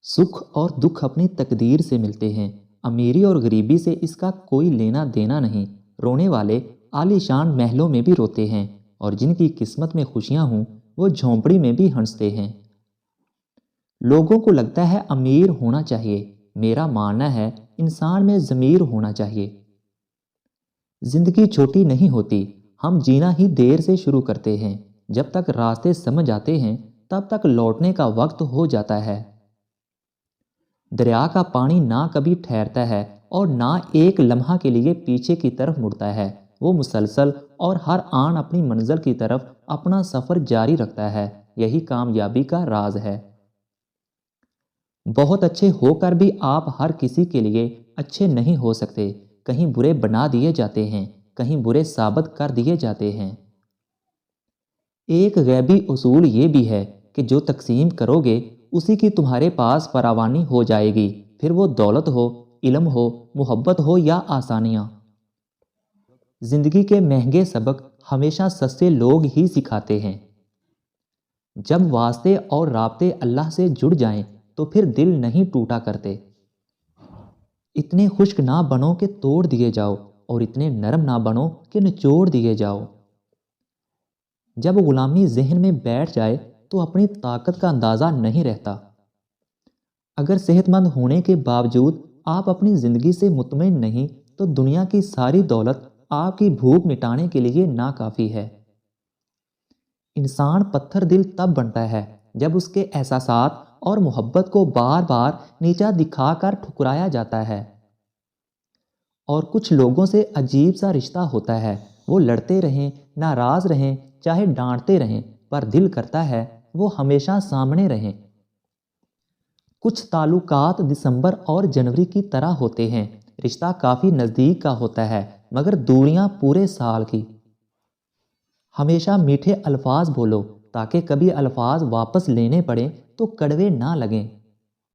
सुख और दुख अपनी तकदीर से मिलते हैं। अमीरी और गरीबी से इसका कोई लेना देना नहीं। रोने वाले आलीशान महलों में भी रोते हैं और जिनकी किस्मत में खुशियां हों वो झोंपड़ी में भी हंसते हैं। लोगों को लगता है अमीर होना चाहिए, मेरा मानना है इंसान में ज़मीर होना चाहिए। जिंदगी छोटी नहीं होती, हम जीना ही देर से शुरू करते हैं। जब तक रास्ते समझ आते हैं तब तक लौटने का वक्त हो जाता है। दरिया का पानी ना कभी ठहरता है और ना एक लम्हा के लिए पीछे की तरफ मुड़ता है। वो मुसलसल और हर आन अपनी मंजिल की तरफ अपना सफ़र जारी रखता है। यही कामयाबी का राज है। बहुत अच्छे होकर भी आप हर किसी के लिए अच्छे नहीं हो सकते। कहीं बुरे बना दिए जाते हैं, कहीं बुरे साबित कर दिए जाते हैं। एक गैबी उसूल ये भी है कि जो तकसीम करोगे उसी की तुम्हारे पास फरावानी हो जाएगी, फिर वो दौलत हो, इल्म हो, मोहब्बत हो या आसानियाँ। जिंदगी के महंगे सबक हमेशा सस्ते लोग ही सिखाते हैं। जब वास्ते और राब्ते अल्लाह से जुड़ जाएं तो फिर दिल नहीं टूटा करते। इतने खुश्क ना बनो कि तोड़ दिए जाओ और इतने नरम ना बनो कि निचोड़ दिए जाओ। जब गुलामी जहन में बैठ जाए तो अपनी ताकत का अंदाज़ा नहीं रहता। अगर सेहतमंद होने के बावजूद आप अपनी ज़िंदगी से मुतमईन नहीं तो दुनिया की सारी दौलत आपकी भूख मिटाने के लिए नाकाफ़ी है। इंसान पत्थर दिल तब बनता है जब उसके एहसासात और मोहब्बत को बार बार नीचा दिखाकर ठुकराया जाता है। और कुछ लोगों से अजीब सा रिश्ता होता है। वो लड़ते रहें, नाराज़ रहें, चाहे डांटते रहें, पर दिल करता है वो हमेशा सामने रहें। कुछ ताल्लुकात दिसंबर और जनवरी की तरह होते हैं। रिश्ता काफ़ी नज़दीक का होता है मगर दूरियां पूरे साल की। हमेशा मीठे अल्फाज बोलो ताकि कभी अल्फाज वापस लेने पड़े तो कड़वे ना लगें।